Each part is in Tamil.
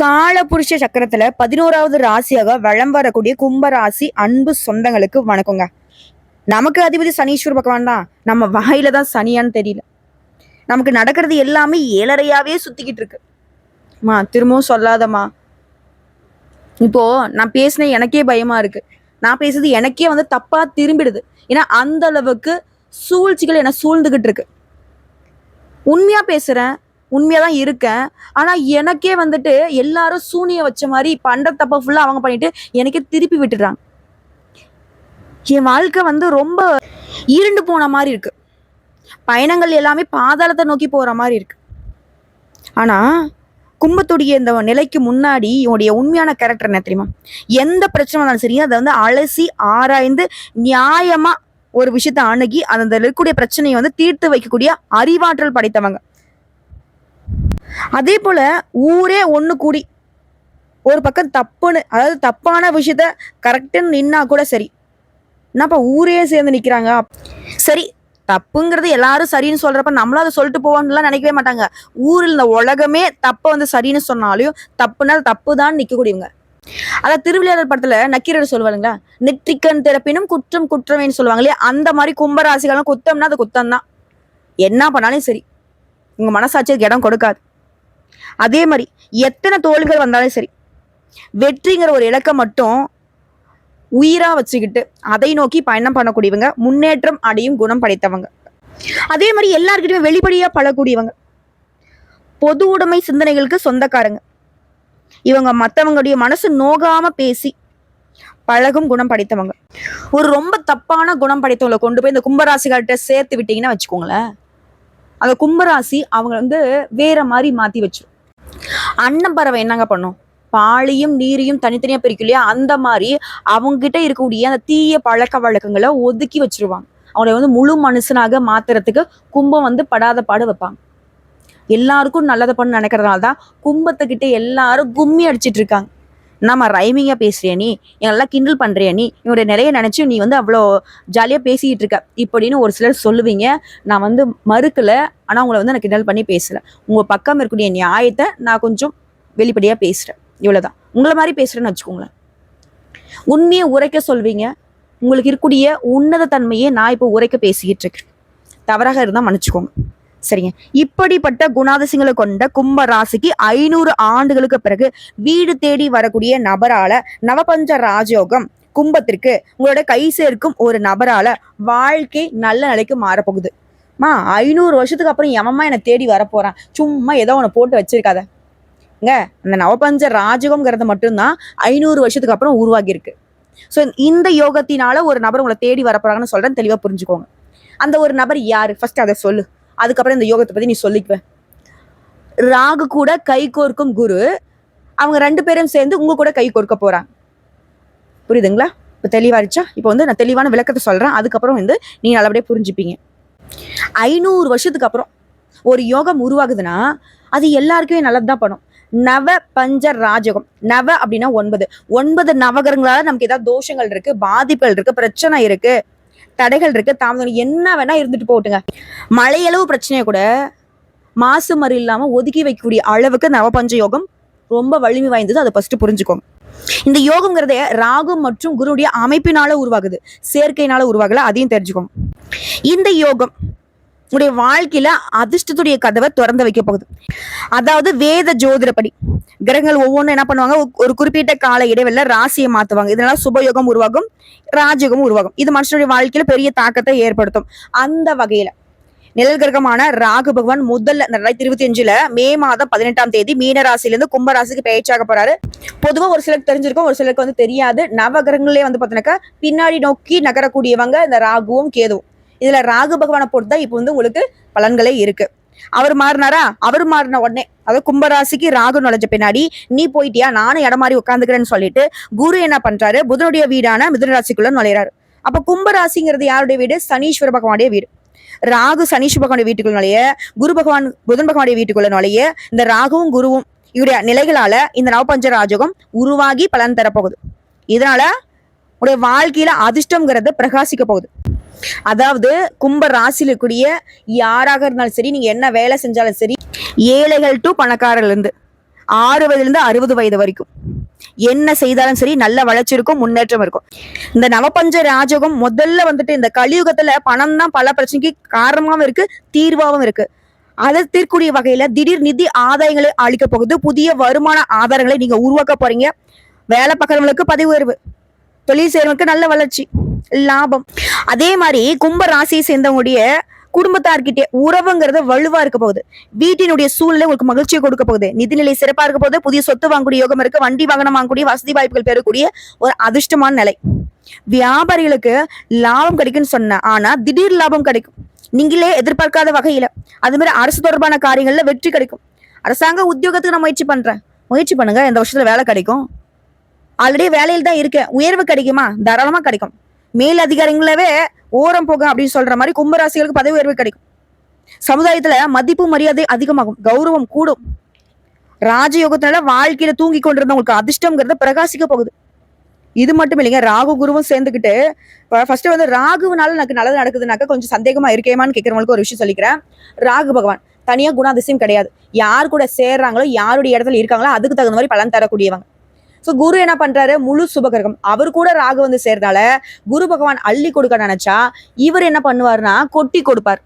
காலபுருஷ சக்கரத்துல 11வது ராசியாக வலம் வரக்கூடிய கும்பராசி அன்பு சொந்தங்களுக்கு வணக்கங்க. நமக்கு அதிபதி சனீஸ்வர பகவான் தான். நம்ம வாயில தான் சனியான்னு தெரியல. நமக்கு நடக்கிறது எல்லாமே ஏழரையாவே சுத்திக்கிட்டு இருக்கு. திரும்பவும் சொல்லாதம்மா. இப்போ நான் பேசின எனக்கே பயமா இருக்கு. நான் பேசுறது எனக்கே தப்பா திரும்பிடுது. ஏன்னா அந்த அளவுக்கு சூழ்ச்சிகள் என்ன சூழ்ந்துகிட்டு இருக்கு. உண்மையா பேசுறேன், உண்மையாதான் இருக்கேன். ஆனா எனக்கே எல்லாரும் சூனிய வச்ச மாதிரி பண்ற தப்ப ஃபுல்லா அவங்க பண்ணிட்டு எனக்கே திருப்பி விட்டுடுறாங்க. என் வாழ்க்கை ரொம்ப இருண்டு போன மாதிரி இருக்கு. பயணங்கள் எல்லாமே பாதாளத்தை நோக்கி போற மாதிரி இருக்கு. ஆனா கும்பத்துடைய இந்த நிலைக்கு முன்னாடி இவனுடைய உண்மையான கேரக்டர் என்ன தெரியுமா? எந்த பிரச்சனை வந்தாலும் சரி, அதை அலசி ஆராய்ந்து நியாயமா ஒரு விஷயத்த அணுகி அந்த இருக்கக்கூடிய பிரச்சனையை தீர்த்து வைக்கக்கூடிய அறிவாற்றல் படைத்தவங்க. அதே போல ஊரே ஒண்ணு கூடி ஒரு பக்கம் தப்புன்னு, அதாவது தப்பான விஷயத்த கரெக்டுன்னு நின்னா கூட சரி, என்னப்பா ஊரே சேர்ந்து நிக்கிறாங்க. சரி, தப்புங்கிறது எல்லாரும் சரின்னு சொல்றப்ப நம்மளும் அதை சொல்லிட்டு போவான்லாம் நினைக்கவே மாட்டாங்க. ஊரில் இந்த உலகமே தப்ப சரின்னு சொன்னாலும் தப்புனா தப்புதான் நிக்கக்கூடியவங்க. அதான் திருவிளையாடல் படத்துல நக்கீரர் சொல்லுவாருங்களா, நெற்றிக்கண் திறப்பினும் குற்றம் குற்றமேன்னு சொல்லுவாங்க இல்லையா? அந்த மாதிரி கும்பராசிகளும் குத்தம்னா அது குத்தம் தான். என்ன பண்ணாலும் சரி, உங்க மனசாட்சிக்கு இடம் கொடுக்காது. அதே மாதிரி எத்தனை தோல்விகள் வந்தாலும் சரி, வெற்றிங்கிற ஒரு இலக்கை மட்டும் உயிரா வச்சுக்கிட்டு அதை நோக்கி பயணம் பண்ணக்கூடியவங்க, முன்னேற்றம் அடையும் குணம் படைத்தவங்க. அதே மாதிரி எல்லார்கிட்டயுமே வெளிப்படையா பழக்கூடியவங்க, பொது உடைமை சிந்தனைகளுக்கு சொந்தக்காரங்க. இவங்க மற்றவங்களுடைய மனசு நோகாம பேசி பழகும் குணம் படைத்தவங்க. ஒரு ரொம்ப தப்பான குணம் படைத்தவங்களை கொண்டு போய் இந்த கும்பராசிகள்கிட்ட சேர்த்து விட்டீங்கன்னா வச்சுக்கோங்களேன், அந்த கும்பராசி அவங்க வேற மாதிரி மாத்தி வச்சிரும். அன்னப்பறவை என்னங்க பண்ணும்? பாலையும் நீரையும் தனித்தனியா பிரிக்கும் இல்லையா? அந்த மாதிரி அவங்க கிட்ட இருக்கக்கூடிய அந்த தீய பழக்க வழக்கங்களை ஒதுக்கி வச்சிருவாங்க. அவங்களை முழு மனுஷனாக மாத்துறதுக்கு கும்பம் படாத பாடு வைப்பாங்க. எல்லாருக்கும் நல்லதை பண்ணு நினைக்கிறதுனால தான் கும்பத்துக்கிட்ட எல்லாரும் கும்மி அடிச்சிட்டு இருக்காங்க. நம்ம ரைமிங்கா பேசுறிய நீ, எல்லாம் கிண்டல் பண்றிய நீ, இவனுடைய நிலையை நினைச்சு நீ அவ்வளோ ஜாலியா பேசிக்கிட்டு இருக்க இப்படின்னு ஒரு சிலர் சொல்லுவீங்க. நான் மறுக்கல, ஆனா உங்களை நான் கிண்டல் பண்ணி பேசல. உங்க பக்கம் இருக்கக்கூடிய நியாயத்தை நான் கொஞ்சம் வெளிப்படையா பேசுறேன், இவ்வளவுதான். உங்களை மாதிரி பேசுறேன்னு வச்சுக்கோங்களேன். உண்மையை உரைக்க சொல்வீங்க. உங்களுக்கு இருக்கக்கூடிய உன்னத தன்மையை நான் இப்போ உரைக்க பேசிக்கிட்டு இருக்கேன். தவறாக இருந்தா மன்னிச்சுக்கோங்க, சரிங்க? இப்படிப்பட்ட குணாதிசயங்களை கொண்ட கும்ப ராசிக்கு 500 ஆண்டுகளுக்கு பிறகு வீடு தேடி வரக்கூடிய நபரால நவபஞ்ச ராஜயோகம் கும்பத்திற்கு உங்களோட கை சேர்க்கும் ஒரு நபரால வாழ்க்கை நல்ல நிலைக்கு மாறப்போகுது. 500 வருஷத்துக்கு அப்புறம் எவமா என்னை தேடி வரப்போறான், சும்மா ஏதோ ஒன்று போட்டு வச்சிருக்காத. அந்த நவபஞ்ச ராஜகம்ங்கிறது மட்டும்தான் 500 வருஷத்துக்கு அப்புறம் உருவாகி இருக்கு. ஸோ இந்த யோகத்தினால ஒரு நபர் உங்களை தேடி வரப்போறாங்கன்னு சொல்றேன், தெளிவா புரிஞ்சுக்கோங்க. அந்த ஒரு நபர் யாரு ஃபர்ஸ்ட் அதை சொல்லு, அதுக்கப்புறம் இந்த யோகத்தை பத்தி நீ சொல்லிக்குவேன். ராகு கூட கை கோர்க்கும் குரு, அவங்க 2 பேரும் சேர்ந்து உங்க கூட கை கோர்க்க போறாங்க. புரியுதுங்களா? இப்போ தெளிவாரிச்சா? இப்போ நான் தெளிவான விளக்கத்தை சொல்றேன், அதுக்கப்புறம் நீங்க நல்லபடியா புரிஞ்சுப்பீங்க. 500 வருஷத்துக்கு அப்புறம் ஒரு யோகம் உருவாகுதுன்னா அது எல்லாருக்குமே நல்லதுதான் பண்ணும். நவ பஞ்ச ராஜகம். நவ அப்படின்னா 9 நவகரங்களால நமக்கு ஏதாவது தோஷங்கள் இருக்கு, பாதிப்புகள் இருக்கு, பிரச்சனை இருக்கு, தடைகள் இருக்கு, தாமதம் என்ன வேணா இருந்துட்டு போட்டுங்க. மழையளவு பிரச்சனையை கூட மாசு மறு இல்லாம ஒதுக்கி வைக்கக்கூடிய அளவுக்கு நவபஞ்ச யோகம் ரொம்ப வலிமை வாய்ந்தது. அதை ஃபர்ஸ்ட் புரிஞ்சுக்கோங்க. இந்த யோகம்ங்கிறத ராகு மற்றும் குருடைய அமைப்பினால உருவாகுது, சேர்க்கையினால உருவாகல, அதையும் தெரிஞ்சுக்கோங்க. இந்த யோகம் உடைய வாழ்க்கையில அதிர்ஷ்டத்துடைய கதவை திறந்து வைக்க போகுது. அதாவது வேத ஜோதிடப்படி கிரகங்கள் ஒவ்வொன்றும் என்ன பண்ணுவாங்க, ஒரு குறிப்பிட்ட கால இடைவெளியில ராசியை மாத்துவாங்க. இதனால சுபயோகம் உருவாகும், ராஜயோகம் உருவாகும். இது மனுஷனுடைய வாழ்க்கையில பெரிய தாக்கத்தை ஏற்படுத்தும். அந்த வகையில நிழல் கிரகமான ராகு பகவான் முதல்ல 2025 மே மாதம் 18ஆம் தேதி மீன ராசியிலிருந்து கும்பராசிக்கு பயிற்சியாக போறாரு. பொதுவா ஒரு சிலருக்கு தெரிஞ்சிருக்கும், ஒரு சிலருக்கு தெரியாது. நவகிரகங்களே பாத்தீங்கன்னாக்கா பின்னாடி நோக்கி நகரக்கூடியவங்க இந்த ராகுவும் கேதுவும். இதுல ராகு பகவானை பொறுத்தா இப்போ உங்களுக்கு பலன்களே இருக்கு. அவர் மாறினாரா, அவர் மாறின உடனே, அதாவது கும்பராசிக்கு ராகு நுழைஞ்ச பின்னாடி நீ போயிட்டியா, நானும் இடம் மாதிரி உட்காந்துக்கிறேன்னு சொல்லிட்டு குரு என்ன பண்றாரு, புதனுடைய வீடான மிதுன ராசிக்குள்ள நுழையிறாரு. அப்ப கும்பராசிங்கிறது யாருடைய வீடு? சனீஸ்வர பகவானுடைய வீடு. ராகு சனீஸ்வர பகவானுடைய வீட்டுக்குள்ள நுழைய, குரு பகவான் புதன் பகவானுடைய வீட்டுக்குள்ள நுழைய, இந்த ராகுவும் குருவும் இவருடைய நிலைகளால இந்த நவபஞ்ச ராஜகம் உருவாகி பலன் தரப்போகுது. இதனால உடைய வாழ்க்கையில அதிர்ஷ்டம்ங்கிறது பிரகாசிக்க போகுது. அதாவது கும்ப ராசியில கூடிய யாராக இருந்தாலும் சரி, நீங்க என்ன வேலை செஞ்சாலும் சரி, ஏழைகள் டு பணக்காரர்ல இருந்து 6 வயதுலேருந்து 60 வயது வரைக்கும் என்ன செய்தாலும் சரி நல்ல வளர்ச்சி இருக்கும், முன்னேற்றம் இருக்கும். இந்த நவபஞ்ச ராஜகம் முதல்ல வந்துட்டு இந்த கலியுகத்துல பணம் தான் பல பிரச்சனைக்கு காரணமாவும் இருக்கு, தீர்வாகவும் இருக்கு. அதை தீர்க்கூடிய வகையில திடீர் நிதி ஆதாயங்களை அளிக்க போகுது. புதிய வருமான ஆதாரங்களை நீங்க உருவாக்க போறீங்க. வேலை பார்க்கறவங்களுக்கு பதவி உயர்வு, தொழில் செய்யறவங்களுக்கு நல்ல வளர்ச்சி, லாபம். அதே மாதிரி கும்ப ராசியை சேர்ந்தவங்களுடைய குடும்பத்தார்கிட்டே உறவுங்கிறது வலுவா இருக்க போகுது. வீட்டினுடைய சூழ்நிலை உங்களுக்கு மகிழ்ச்சியை கொடுக்க போகுது. நிதிநிலை சிறப்பா இருக்க போகுது. புதிய சொத்து வாங்கக்கூடிய யோகம் இருக்கு. வண்டி வாகனம் வாங்கக்கூடிய வசதி வாய்ப்புகள் பெறக்கூடிய ஒரு அதிர்ஷ்டமான நிலை. வியாபாரிகளுக்கு லாபம் கிடைக்கும்னு சொன்ன, ஆனா திடீர் லாபம் கிடைக்கும், நீங்களே எதிர்பார்க்காத வகையில. அது மாதிரி அரசு தொடர்பான காரியங்கள்ல வெற்றி கிடைக்கும். அரசாங்க உத்தியோகத்துக்கு நான் முயற்சி பண்ணுங்க, இந்த வருஷத்துல வேலை கிடைக்கும். ஆல்ரெடி வேலையில் தான் இருக்கேன், உயர்வு கிடைக்குமா? தாராளமா கிடைக்கும். மேல் அதிகாரிகளவே ஓரம் போக அப்படின்னு சொல்ற மாதிரி கும்பராசிகளுக்கு பதவி உயர்வு கிடைக்கும். சமுதாயத்துல மதிப்பு மரியாதை அதிகமாகும், கௌரவம் கூடும். ராஜயோகத்தினால வாழ்க்கையில தூங்கி கொண்டிருந்தவங்களுக்கு அதிர்ஷ்டம்ங்கிறத பிரகாசிக்க போகுது. இது மட்டும் இல்லைங்க, ராகு குருவும் சேர்ந்துக்கிட்டு ஃபர்ஸ்ட் வந்து ராகுனால எனக்கு நல்லது நடக்குதுனாக்க கொஞ்சம் சந்தேகமா இருக்கேமான்னு கேட்கறவங்களுக்கு ஒரு விஷயம் சொல்லிக்கிறேன். ராகு பகவான் தனியா குணாதிசயம் கிடையாது. யார் கூட சேர்றாங்களோ, யாருடைய இடத்துல இருக்காங்களோ அதுக்கு தகுந்த மாதிரி பலன் தரக்கூடியவங்க. சோ குரு என்ன பண்றாரு, முழு சுபகிரகம். அவர் கூட ராகு வந்து சேர்ந்தால குரு பகவான் அள்ளி கொடுக்க நினைச்சா இவர் என்ன பண்ணுவாருன்னா கொட்டி கொடுப்பார்.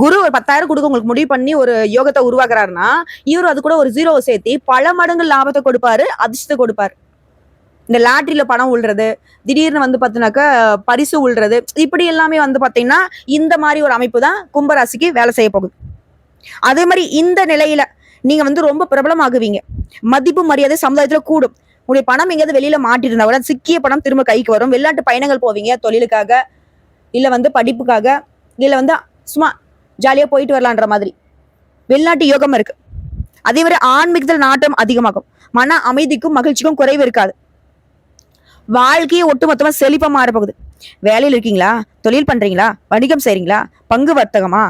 குரு ஒரு 10,000 கொடுக்க உங்களுக்கு முடிவு பண்ணி ஒரு யோகத்தை உருவாக்குறாருன்னா இவர் அது கூட ஒரு 0 சேர்த்தி பல மடங்கு லாபத்தை கொடுப்பாரு, அதிர்ஷ்டத்தை கொடுப்பாரு. இந்த லாட்டரியில பணம் உள்றது, திடீர்னு வந்து பாத்தீங்கன்னாக்க பரிசு உள்றது, இப்படி எல்லாமே வந்து பாத்தீங்கன்னா இந்த மாதிரி ஒரு அமைப்பு தான் கும்பராசிக்கு வேலை செய்ய போகுது. அதே மாதிரி இந்த நிலையில நீங்க வந்து ரொம்ப பிரபலமாகுவீங்க. மதிப்பு மரியாதை சமுதாயத்துல கூடும். உங்களுடைய பணம் எங்கேயாவது வெளியில மாட்டிருந்தா கூட சிக்கிய பணம் திரும்ப கைக்கு வரும். வெளிநாட்டு பயணங்கள் போவீங்க, தொழிலுக்காக, இல்ல வந்து படிப்புக்காக, இல்ல வந்து சும்மா ஜாலியா போயிட்டு வரலான்ற மாதிரி வெளிநாட்டு யோகம் இருக்கு. அதே மாதிரி ஆன்மீகத்தில் நாட்டம் அதிகமாகும். மன அமைதிக்கும் மகிழ்ச்சிக்கும் குறைவு இருக்காது. வாழ்க்கையை ஒட்டுமொத்தமா செழிப்பா மாற போகுது. வேலையில் இருக்கீங்களா, தொழில் பண்றீங்களா, வணிகம் செய்றீங்களா, பங்கு வர்த்தகமா,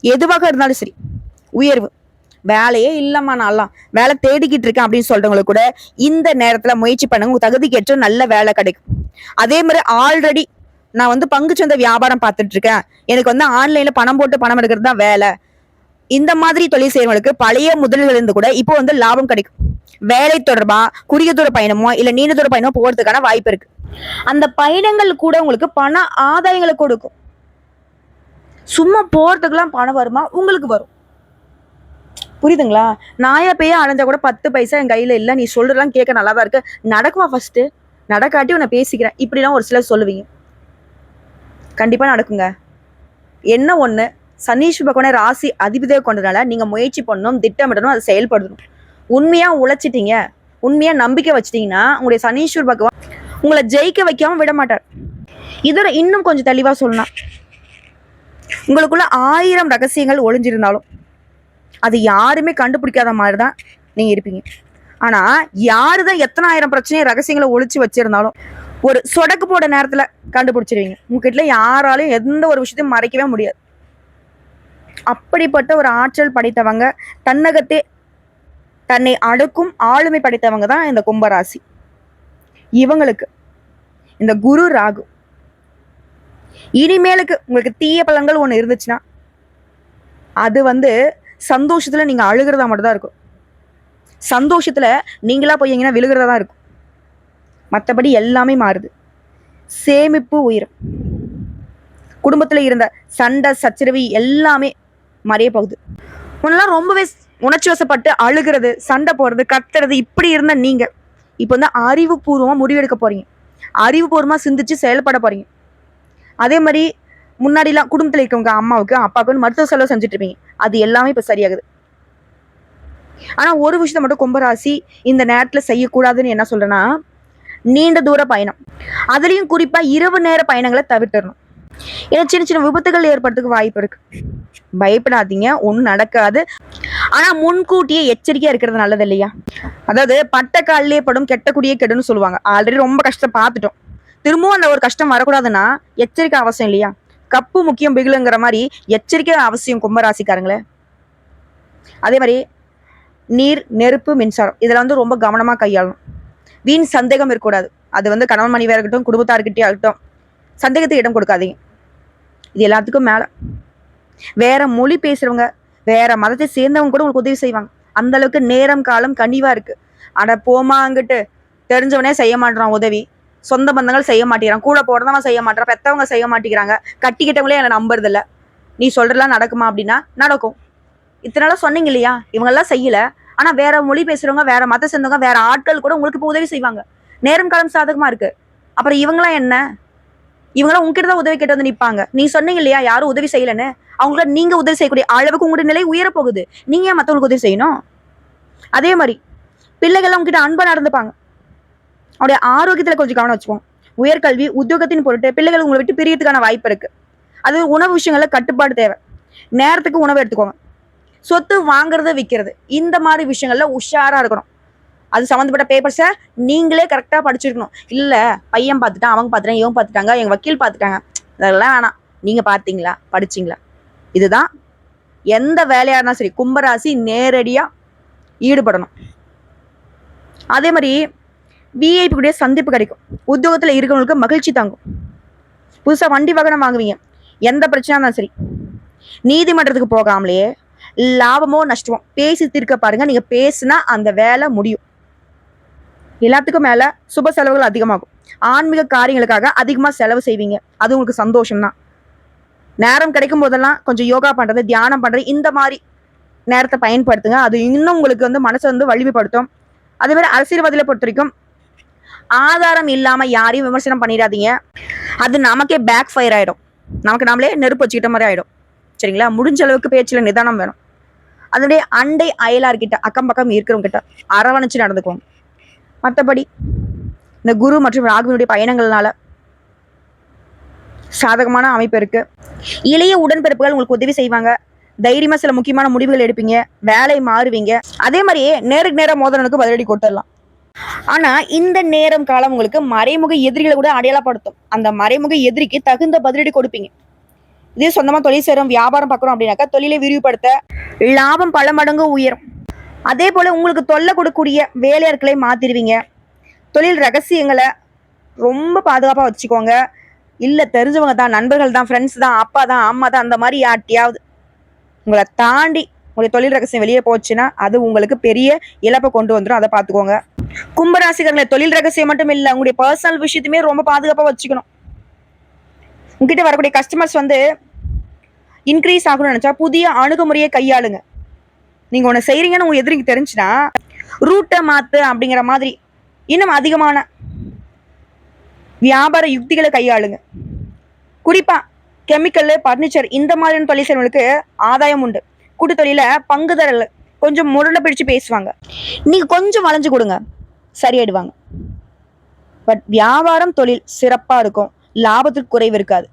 எதுவாக இருந்தாலும் சரி உயர்வு. வேலையே இல்லம்மா, நான்லாம் வேலை தேடிக்கிட்டு இருக்கேன் அப்படின்னு சொல்றவங்களுக்கு கூட இந்த நேரத்துல முயற்சி பண்ணுங்க, உங்க தகுதிக்கு ஏற்ற நல்ல வேலை கிடைக்கும். அதே மாதிரி ஆல்ரெடி நான் வந்து பங்குச்சந்தை வியாபாரம் பார்த்துட்டு இருக்கேன், எனக்கு வந்து ஆன்லைன்ல பணம் போட்டு பணம் எடுக்கிறது தான் வேலை, இந்த மாதிரி தொழில் செய்யறவங்களுக்கு பழைய முதலீடுகள் இருந்து கூட இப்போ வந்து லாபம் கிடைக்கும். வேலை தொடர்பா குறுகிய தூர பயணமோ இல்ல நீண்ட தூர பயணமோ போறதுக்கான வாய்ப்பு இருக்கு. அந்த பயணங்கள் கூட உங்களுக்கு பண ஆதாயங்களை கொடுக்கும். சும்மா போறதுக்கெல்லாம் பணம் வருமா? உங்களுக்கு வரும். புரியுதுங்களா? நாயா பேயா அலைஞ்சா கூட 10 பைசா என் கையில இல்ல, நீ சொல்றதெல்லாம் கேட்க நல்லாதான் இருக்கு, நடக்குமா ஃபர்ஸ்ட், நடக்காட்டி உன்னை பேசிக்கிறேன், இப்படிலாம் ஒரு சிலர் சொல்லுவீங்க. கண்டிப்பா நடக்குங்க. என்ன ஒண்ணு, சனீஸ்வர பகவானை ராசி அதிபதியை கொண்டதுனால நீங்க முயற்சி பண்ணணும், திட்டமிடணும், அதை செயல்படுத்தணும். உண்மையா உழைச்சிட்டீங்க, உண்மையா நம்பிக்கை வச்சிட்டீங்கன்னா உங்களுடைய சனீஸ்வர பகவான் உங்களை ஜெயிக்க வைக்காம விட மாட்டார். இதோட இன்னும் கொஞ்சம் தெளிவா சொல்லலாம், உங்களுக்குள்ள 1000 ரகசியங்கள் ஒளிஞ்சிருந்தாலும் அது யாருமே கண்டுபிடிக்காத மாதிரிதான் நீங்க இருப்பீங்க. ஆனா யாருதான் எத்தனை 1000 பிரச்சனையை ரகசியங்களை ஒளிச்சு வச்சிருந்தாலும் ஒரு சொடக்கு போட நேரத்துல கண்டுபிடிச்சிருவீங்க. உங்ககிட்ட யாராலையும் எந்த ஒரு விஷயத்தையும் மறைக்கவே முடியாது. அப்படிப்பட்ட ஒரு ஆற்றல் படைத்தவங்க, தன்னகத்தே தன்னை அடக்கும் ஆளுமை படைத்தவங்க தான் இந்த கும்பராசி. இவங்களுக்கு இந்த குரு ராகு இனிமேலுக்கு உங்களுக்கு தீய பலன்கள் ஒண்ணு இருந்துச்சுன்னா அது வந்து சந்தோஷத்துல நீங்க அழுகிறதா மட்டும் தான் இருக்கும். சந்தோஷத்துல நீங்களா போய் எங்கன்னா விழுகிறதா தான் இருக்கும். மற்றபடி எல்லாமே மாறுது. சேமிப்பு உயிர், குடும்பத்துல இருந்த சண்டை சச்சரவு எல்லாமே மறைய போகுது. முன்னெல்லாம் ரொம்பவே உணர்ச்சி வசப்பட்டு அழுகிறது, சண்டை போடுறது, கத்துறது, இப்படி இருந்த நீங்க இப்போ வந்து அறிவுபூர்வமா முடிவெடுக்க போறீங்க. அறிவுபூர்வமா சிந்திச்சு செயல்பட போறீங்க. அதே மாதிரி முன்னாடிலாம் குடும்பத்துல இருக்கவங்க அம்மாவுக்கு அப்பாவுக்கு மருத்துவ செலவு செஞ்சுட்டு இருப்பீங்க, அது எல்லாமே இப்ப சரியாகுது. ஆனா ஒரு விஷயத்த மட்டும் கும்பராசி இந்த நேரத்துல செய்யக்கூடாதுன்னு என்ன சொல்றேன்னா, நீண்ட தூர பயணம், அதுலயும் குறிப்பா இரவு நேர பயணங்களை தவிர்த்திடணும். ஏன்னா சின்ன சின்ன விபத்துகள் ஏற்படுறதுக்கு வாய்ப்பு இருக்கு. பயப்படாதீங்க, ஒன்றும் நடக்காது. ஆனா முன்கூட்டியே எச்சரிக்கையா இருக்கிறது நல்லது இல்லையா? அதாவது பட்ட காலிலே படும் கெட்ட குடியே கெடுன்னு சொல்லுவாங்க. ஆல்ரெடி ரொம்ப கஷ்டம் பார்த்துட்டோம், திரும்பவும் அந்த ஒரு கஷ்டம் வரக்கூடாதுன்னா எச்சரிக்கை அவசியம் இல்லையா? கப்பு முக்கியம் பிகிலுங்கிற மாதிரி எச்சரிக்கை அவசியம் கும்பராசிக்காரங்களே. அதே மாதிரி நீர், நெருப்பு, மின்சாரம் இதெல்லாம் வந்து ரொம்ப கவனமா கையாளணும். வீண் சந்தேகம் இருக்கக்கூடாது. அது வந்து கணவன் மனைவியா இருக்கட்டும், குடும்பத்தார்கிட்டே ஆகட்டும், சந்தேகத்துக்கு இடம் கொடுக்காதீங்க. இது எல்லாத்துக்கும் மேல வேற மொழி பேசுறவங்க, வேற மதத்தை சேர்ந்தவங்க கூட உங்களுக்கு உதவி செய்வாங்க. அந்த அளவுக்கு நேரம் காலம் கனிவா இருக்கு. அட போமா அங்கிட்டு, தெரிஞ்சவனே செய்ய மாட்டான் உதவி, சொந்த பந்தங்கள் செய்ய மாட்டேங்கிறான், கூட போறதவன் செய்ய மாட்டான், பெத்தவங்க செய்ய மாட்டேங்கிறாங்க, கட்டிக்கிட்டவங்களே என்ன நம்புறது இல்ல. நீ சொல்றதெல்லாம் நடக்குமா அப்படின்னா நடக்கும். இத்தனை நாளா சொன்னீங்க இல்லையா, இவங்கெல்லாம் செய்யல. ஆனா வேற மொழி பேசுறவங்க, வேற மத சேர்ந்தவங்க, வேற ஆட்கள் கூட உங்களுக்கு இப்போ உதவி செய்வாங்க. நேரம் காலம் சாதகமா இருக்கு. அப்புறம் இவங்களாம் என்ன? இவங்களாம் உங்ககிட்ட தான் உதவி கேட்டு வந்து நிப்பாங்க. நீ சொன்னீங்க இல்லையா யாரும் உதவி செய்யலன்னு, அவங்கள நீங்க உதவி செய்யக்கூடிய அளவுக்கு உங்களுடைய நிலை உயர போகுது. நீங்க ஏன் மத்தவங்களுக்கு உதவி செய்யணும்? அதே மாதிரி பிள்ளைகள்லாம் உங்ககிட்ட அன்பா நடந்துப்பாங்க. அவருடைய ஆரோக்கியத்துல கொஞ்சம் கவனம் வச்சுப்போம். உயர்கல்வி உத்தியோகத்தின் பொருட்டு பிள்ளைகள் உங்களை விட்டு பிரியறதுக்கான வாய்ப்பு இருக்கு. அது உணவு விஷயங்கள்ல கட்டுப்பாடு தேவை. நேரத்துக்கு உணவு எடுத்துக்கோங்க. சொத்து வாங்குறது விற்கிறது இந்த மாதிரி விஷயங்கள்ல உஷாரா இருக்கணும். அது சம்மந்தப்பட்ட பேப்பர்ஸை நீங்களே கரெக்டாக படிச்சிருக்கணும். இல்லை பையன் பார்த்துட்டான், அவங்க பார்த்துட்டாங்க, இவங்க பார்த்துட்டாங்க, எங்கள் வக்கீல் பார்த்துட்டாங்க, அதெல்லாம் வேணாம். நீங்கள் பார்த்தீங்களா, படிச்சிங்களா? இதுதான் எந்த வேலையாக இருந்தாலும் சரி கும்பராசி நேரடியாக ஈடுபடணும். அதே மாதிரி விஐபி கூடிய சந்திப்பு கிடைக்கும். உத்தியோகத்தில் இருக்கிறவங்களுக்கு மகிழ்ச்சி தாங்கும். புதுசாக வண்டி வாகனம் வாங்குவீங்க. எந்த பிரச்சனையா இருந்தாலும் சரி நீதிமன்றத்துக்கு போகாமலேயே லாபமோ நஷ்டமோ பேசி தீர்க்க பாருங்க. நீங்க பேசுனா அந்த வேலை முடியும். எல்லாத்துக்கும் மேல சுப செலவுகள் அதிகமாகும். ஆன்மீக காரியங்களுக்காக அதிகமா செலவு செய்வீங்க. அது உங்களுக்கு சந்தோஷம் தான். நேரம் கிடைக்கும் போதெல்லாம் கொஞ்சம் யோகா பண்றது, தியானம் பண்றது, இந்த மாதிரி நேரத்தை பயன்படுத்துங்க. அது இன்னும் உங்களுக்கு வந்து மனசை வந்து வலிமைப்படுத்தும். அதே மாதிரி அரசியல்வாதிகளை பொறுத்த வரைக்கும் ஆதாரம் இல்லாம யாரையும் விமர்சனம் பண்ணிடாதீங்க. அது நமக்கே பேக் ஃபயர் ஆயிடும். நமக்கு நாமளே நெருப்பு வச்சுக்கிட்ட மாதிரி ஆயிடும். சரிங்களா? முடிஞ்ச அளவுக்கு பேச்சுல நிதானம் வேணும். அதனுடைய அண்டை அயலார்கிட்ட அக்கம் பக்கம் இருக்கிறவங்க கிட்ட அரவணைச்சு நடந்துக்குவோம். மற்றபடி இந்த குரு மற்றும் ராகுவினுடைய பயணங்கள்னால சாதகமான அமைப்பு இருக்கு. இளைய உடன்பிறப்புகள் உங்களுக்கு உதவி செய்வாங்க. தைரியமா சில முக்கியமான முடிவுகள் எடுப்பீங்க. வேலை மாறுவீங்க. அதே மாதிரியே நேருக்கு நேரம் மோதலனுக்கு பதிலடி கொடுத்துடலாம். ஆனா இந்த நேரம் காலம் உங்களுக்கு மறைமுக எதிரிகளை கூட அடையாளப்படுத்தும். அந்த மறைமுக எதிரிக்கு தகுந்த பதிலடி கொடுப்பீங்க. இதே சொந்தமா தொழில் செய்யறோம், வியாபாரம் பார்க்குறோம் அப்படின்னாக்கா தொழிலை விரிவுபடுத்த லாபம் பல மடங்கு உயரும். அதே போல உங்களுக்கு தொல்லை கொடுக்கக்கூடிய வேலையாட்களை மாத்திடுவீங்க. தொழில் ரகசியங்களை ரொம்ப பாதுகாப்பாக வச்சுக்கோங்க. இல்லை தெரிஞ்சவங்க தான், நண்பர்கள் தான், ஃப்ரெண்ட்ஸ் தான், அப்பா தான், அம்மா தான், அந்த மாதிரி யார்ட்டையாவது உங்களை தாண்டி உங்களுடைய தொழில் ரகசியம் வெளியே போச்சுன்னா அது உங்களுக்கு பெரிய இழப்பை கொண்டு வந்துடும். அதை பார்த்துக்கோங்க. கும்பராசிகர்களை தொழில் ரகசியம் மட்டும் இல்லை, உங்களுடைய பர்சனல் விஷயத்தையுமே ரொம்ப பாதுகாப்பாக வச்சுக்கணும். உங்ககிட்ட வரக்கூடிய கஸ்டமர்ஸ் வந்து இன்க்ரீஸ் ஆகணும்னு நினைச்சா புதிய அணுகுமுறையை கையாளுங்க. நீங்க ஒன்று செய்றீங்கன்னு உங்க எதிரிக்கு தெரிஞ்சுன்னா ரூட்டை மாத்து அப்படிங்கிற மாதிரி இன்னும் அதிகமான வியாபார யுக்திகளை கையாளுங்க. குறிப்பா கெமிக்கல், பர்னிச்சர் இந்த மாதிரியான தொழில் செய்வங்களுக்கு ஆதாயம் உண்டு. கூட்டு தொழில பங்குதாரர்கள் கொஞ்சம் முரண்ட பிடிச்சு பேசுவாங்க. நீங்க கொஞ்சம் வளைஞ்சு கொடுங்க, சரியாயிடுவாங்க. பட் வியாபாரம் தொழில் சிறப்பா இருக்கும். லாபத்துக்கு குறைவு இருக்காது.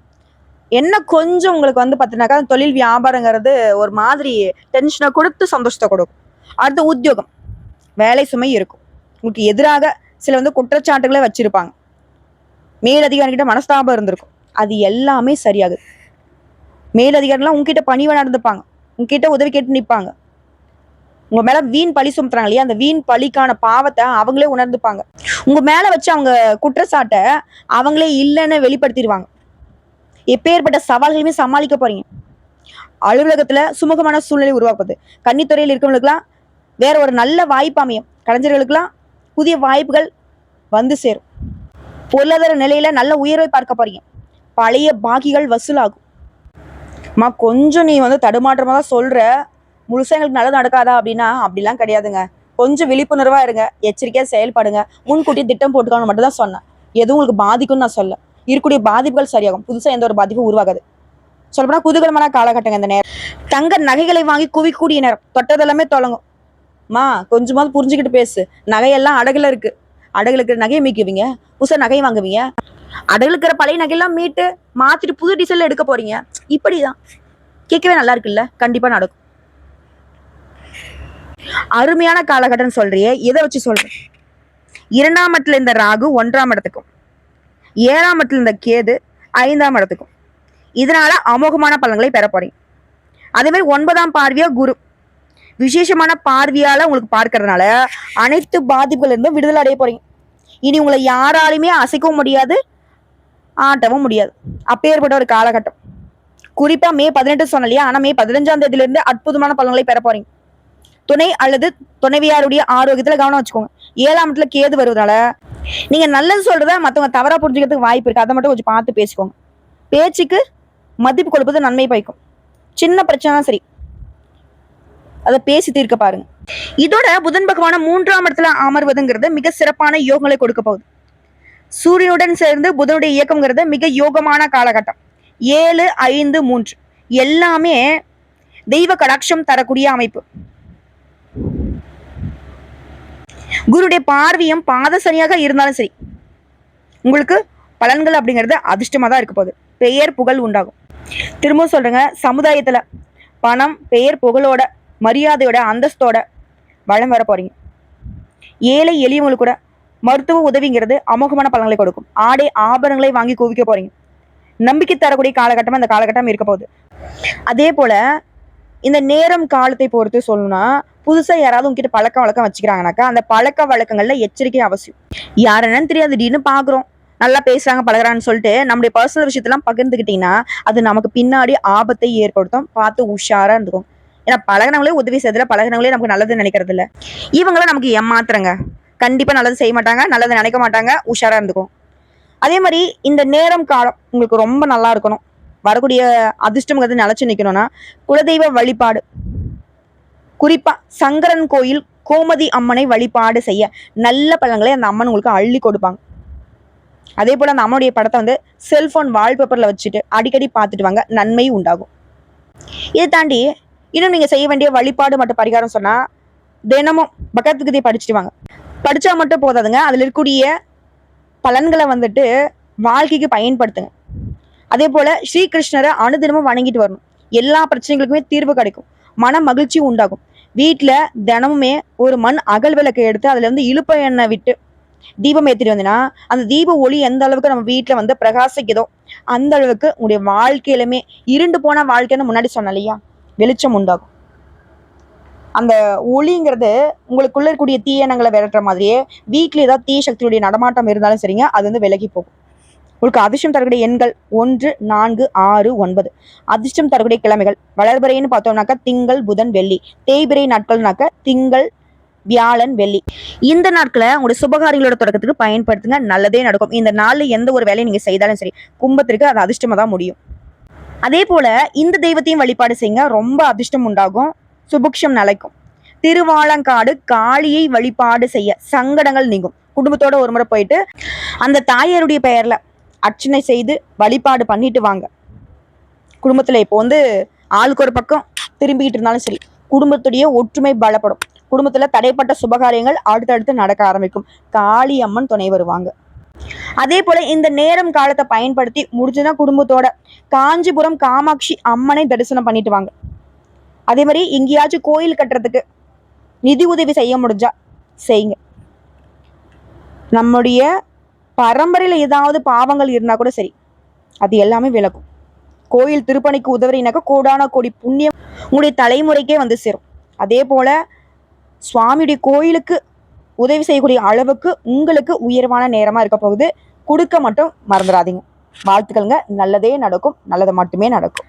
என்ன கொஞ்சம் உங்களுக்கு வந்து பார்த்தீங்கன்னாக்கா தொழில் வியாபாரங்கிறது ஒரு மாதிரி டென்ஷனை கொடுத்து சந்தோஷத்தை கொடுக்கும். அடுத்த உத்தியோகம் வேலை சுமை இருக்கும். உங்களுக்கு எதிராக சில வந்து குற்றச்சாட்டுகளை வச்சிருப்பாங்க. மேலதிகாரிகிட்ட மனஸ்தாபம் இருந்திருக்கும். அது எல்லாமே சரியாகுது. மேலதிகாரிலாம் உங்ககிட்ட பணிவா நடந்துப்பாங்க. உங்ககிட்ட உதவி கேட்டு நிற்பாங்க. உங்க மேல வீண் பழி சுமத்துறாங்க இல்லையா, அந்த வீண் பழிக்கான பாவத்தை அவங்களே உணர்ந்துப்பாங்க. உங்க மேல வச்சு அவங்க குற்றச்சாட்டை அவங்களே இல்லைன்னு வெளிப்படுத்திடுவாங்க. எப்பேற்பட்ட சவால்களுமே சமாளிக்க போறீங்க. அலுவலகத்துல சுமூகமான சூழ்நிலை உருவாக்குது. கன்னித்துறையில் இருக்கிறவங்களுக்குலாம் வேற ஒரு நல்ல வாய்ப்பு அமையும். கலைஞர்களுக்கெல்லாம் புதிய வாய்ப்புகள் வந்து சேரும். பொருளாதார நிலையில நல்ல உயர்வை பார்க்க போறீங்க. பழைய பாக்கிகள் வசூலாகும். கொஞ்சம் நீ வந்து தடுமாற்றமா தான் சொல்ற, முழுசா எங்களுக்கு நல்லது நடக்காதா அப்படின்னா அப்படிலாம் கிடையாதுங்க. கொஞ்சம் விழிப்புணர்வா இருங்க, எச்சரிக்கையா செயல்படுங்க, முன்கூட்டியே திட்டம் போட்டுக்கணும்னு மட்டும் தான் சொன்னேன். எதுவும் உங்களுக்கு பாதிக்கும்னு நான் சொல்ல. இருக்கக்கூடிய பாதிப்புகள் சரியாகும். புதுசா எந்த ஒரு பாதிப்பும் உருவாகாது. சொல்லப்போனா குதூகலமான காலகட்டங்க இந்த நேரம். தங்க நகைகளை வாங்கி குவிக்கூடிய நேரம். தொட்டதெல்லாமே தொடங்கும். கொஞ்சமாவது புரிஞ்சுக்கிட்டு பேசு. நகையெல்லாம் அடகுல இருக்கு. அடகுல இருக்கிற நகையை மீக்குவீங்க, புதுசா நகை வாங்குவீங்க. அடகுல இருக்கிற பழைய நகையெல்லாம் மீட்டு மாத்திட்டு புது டிசைன்ல எடுக்க போறீங்க. இப்படிதான் கேட்கவே நல்லா இருக்குல்ல? கண்டிப்பா நடக்கும். அருமையான காலகட்டம் சொல்றியே, எதை வச்சு சொல்றேன்? 2ஆம் இடத்துல இந்த ராகு 1ஆம் இடத்துக்கும், 7ஆம் இடத்துல இந்த கேது 5ஆம் இடத்துக்கும். இதனால அமோகமான பலன்களை பெற போறீங்க. அதே மாதிரி 9ஆம் பார்வையா குரு விசேஷமான பார்வையால உங்களுக்கு பார்க்கறதுனால அனைத்து பாதிப்புகள் இருந்தும் விடுதலை அடைய போறீங்க. இனி உங்களை யாராலுமே அசைக்கவும் முடியாது, ஆட்டவும் முடியாது. அப்பேற்பட்ட ஒரு காலகட்டம். குறிப்பா மே 18 சொன்னலையா, ஆனா மே 15ஆம் தேதியிலிருந்து அற்புதமான பலன்களை பெற போறீங்க. துணை அல்லது துணைவியாருடைய ஆரோக்கியத்துல கவனம் வச்சுக்கோங்க. 7ஆம் இடத்துல கேது வருவதால நீங்க நல்லது சொல்றத மத்தவங்க தவறா புரிஞ்சுக்கிறதுக்கு வாய்ப்பு இருக்கு. அதை மட்டும் கொஞ்சம் பார்த்து பேசிக்கோங்க. பேச்சுக்கு மதிப்பு கொடுப்பது நன்மை பயக்கும். சின்ன பிரச்சனை சரி, அதை பேசி தீர்க்க பாருங்க. இதோட புதன் பகவான 3ஆம் இடத்துல அமர்வதுங்கிறது மிக சிறப்பான யோகங்களை கொடுக்க போகுது. சூரியனுடன் சேர்ந்து புதனுடைய இயக்கம்ங்கிறது மிக யோகமான காலகட்டம். 7, 5, 3 எல்லாமே தெய்வ கடாட்சம் தரக்கூடிய அமைப்பு. குருடைய பார்வையும் பாதசனியாக இருந்தாலும் சரி, உங்களுக்கு பலன்கள் அப்படிங்கிறது அதிர்ஷ்டமா தான் இருக்க போகுது. பெயர் புகழ் உண்டாகும். திரும்ப சொல்றேங்க, சமுதாயத்துல பணம், பெயர் புகழோட, மரியாதையோட, அந்தஸ்தோட வளம் வர போறீங்க. ஏழை எளியவங்களுக்கு கூட மருத்துவ உதவிங்கிறது அமோகமான பலன்களை கொடுக்கும். ஆடை ஆபரணங்களை வாங்கி குவிக்க போறீங்க. நம்பிக்கை தரக்கூடிய காலகட்டமா இந்த காலகட்டம் இருக்க போகுது. அதே போல இந்த நேரம் காலத்தை பொறுத்து சொல்லணும்னா, புதுசா யாராவது உங்ககிட்ட பழக்க வழக்கம் வச்சுக்கிறாங்கனாக்கா அந்த பழக்க வழக்கங்கள்ல எச்சரிக்கை அவசியம். யாருன்னு தெரியாது, திடீர்னு பாக்குறோம், நல்லா பேசுறாங்க பழகுறான்னு சொல்லிட்டு நம்முடைய பர்சனல் விஷயத்தெல்லாம் பகிர்ந்துக்கிட்டீங்கன்னா அது நமக்கு பின்னாடி ஆபத்தை ஏற்படுத்தும். பார்த்து உஷாரா இருந்துக்கும். ஏன்னா பழகினவங்களே உதவி செய்யறதுல, பழகினவங்களே நமக்கு நல்லது நினைக்கிறது இல்ல. இவங்களாம் நமக்கு ஏமாத்துறங்க, கண்டிப்பா நல்லது செய்ய மாட்டாங்க, நல்லது நினைக்க மாட்டாங்க. உஷாரா இருந்துக்கும். அதே மாதிரி இந்த நேரம் காலம் உங்களுக்கு ரொம்ப நல்லா இருக்கணும், வரக்கூடிய அதிர்ஷ்டம் நிலைச்சு நிக்கணும்னா குலதெய்வ வழிபாடு, குறிப்பா சங்கரன் கோயில் கோமதி அம்மனை வழிபாடு செய்ய நல்ல பலன்களை அந்த அம்மன் உங்களுக்கு அள்ளி கொடுப்பாங்க. அதே போல அந்த அம்மனுடைய படத்தை செல்போன் வால்பேப்பர்ல வச்சுட்டு அடிக்கடி பார்த்துட்டு வாங்க, நன்மை உண்டாகும். இதை தாண்டி இன்னும் நீங்க செய்ய வேண்டிய வழிபாடு மற்றும் பரிகாரம் சொன்னா, தினமும் பகவத்கீதை படிச்சுட்டு வாங்க. படிச்சா மட்டும் போதாதுங்க, அதுல இருக்கக்கூடிய பலன்களை வாழ்க்கைக்கு பயன்படுத்துங்க. அதே போல ஸ்ரீகிருஷ்ணரை அனுதினமும் வணங்கிட்டு வரணும். எல்லா பிரச்சனைகளுக்குமே தீர்வு கிடைக்கும், மன மகிழ்ச்சி உண்டாகும். வீட்டுல தினமுமே ஒரு மண் அகல் விளக்கை எடுத்து அதுல இழுப்ப எண்ணெய் விட்டு தீபம் ஏற்றிட்டு வந்தீங்கன்னா அந்த தீப ஒளி எந்த அளவுக்கு நம்ம வீட்டுல பிரகாசிக்குதோ அந்த அளவுக்கு உங்களுடைய வாழ்க்கையிலுமே இருண்டு போன வாழ்க்கைன்னு முன்னாடி சொன்ன இல்லையா, வெளிச்சம் உண்டாகும். அந்த ஒளிங்கிறது உங்களுக்குள்ள இருக்கக்கூடிய தீயணங்களை விரட்டுற மாதிரியே வீட்டுல ஏதாவது தீய சக்தியுடைய நடமாட்டம் இருந்தாலும் சரிங்க, அது விலகி போகும். உங்களுக்கு அதிர்ஷ்டம் தரக்கூடிய எண்கள் 1, 4, 6, 9. அதிர்ஷ்டம் தரக்கூடிய கிழமைகள் வளர்பிறைன்னு பார்த்தோம்னாக்கா திங்கள், புதன், வெள்ளி. தேய்பிறை நாட்கள்னாக்க திங்கள், வியாழன், வெள்ளி. இந்த நாட்களை உங்களுடைய சுபகாரியங்களோட தொடக்கத்துக்கு பயன்படுத்துங்க, நல்லதே நடக்கும். இந்த நாள்ல எந்த ஒரு வேலையை நீங்க செய்தாலும் சரி, கும்பத்திற்கு அது அதிர்ஷ்டமா தான் முடியும். அதே போல இந்த தெய்வத்தையும் வழிபாடு செய்யுங்க, ரொம்ப அதிர்ஷ்டம் உண்டாகும், சுபக்ஷம் நிலைக்கும். திருவாலங்காடு காளியை வழிபாடு செய்ய சங்கடங்கள் நீங்கும். குடும்பத்தோட ஒரு முறை போயிட்டு அந்த தாயாருடைய பெயர்ல அர்ச்சனை செய்து வழிபாடு பண்ணிட்டு வாங்க. குடும்பத்துல இப்போ ஆளுக்கு ஒரு பக்கம் திரும்பிக்கிட்டு இருந்தாலும் சரி, குடும்பத்துடைய ஒற்றுமை பலப்படும். குடும்பத்துல தடைப்பட்ட சுபகாரியங்கள் அடுத்தடுத்து நடக்க ஆரம்பிக்கும். காளி அம்மன் துணை வருவாங்க. அதே போல இந்த நேரம் காலத்தை பயன்படுத்தி முடிஞ்சுன்னா குடும்பத்தோட காஞ்சிபுரம் காமாட்சி அம்மனை தரிசனம் பண்ணிட்டு வாங்க. அதே மாதிரி எங்கேயாச்சும் கோயில் கட்டுறதுக்கு நிதி உதவி செய்ய முடிஞ்சா செய்யுங்க. நம்முடைய பரம்பரையில ஏதாவது பாவங்கள் இருந்தா கூட சரி, அது எல்லாமே விலகும். கோயில் திருப்பணிக்கு உதவுறீனாக்கா கோடான கோடி புண்ணியம் உங்களுடைய தலைமுறைக்கே சேரும். அதே போல சுவாமியுடைய கோயிலுக்கு உதவி செய்யக்கூடிய அளவுக்கு உங்களுக்கு உயர்வான நேரமா இருக்க போகுது. கொடுக்க மட்டும் மறந்துடாதீங்க. வாழ்த்துக்கள்ங்க, நல்லதே நடக்கும், நல்லது மட்டுமே நடக்கும்.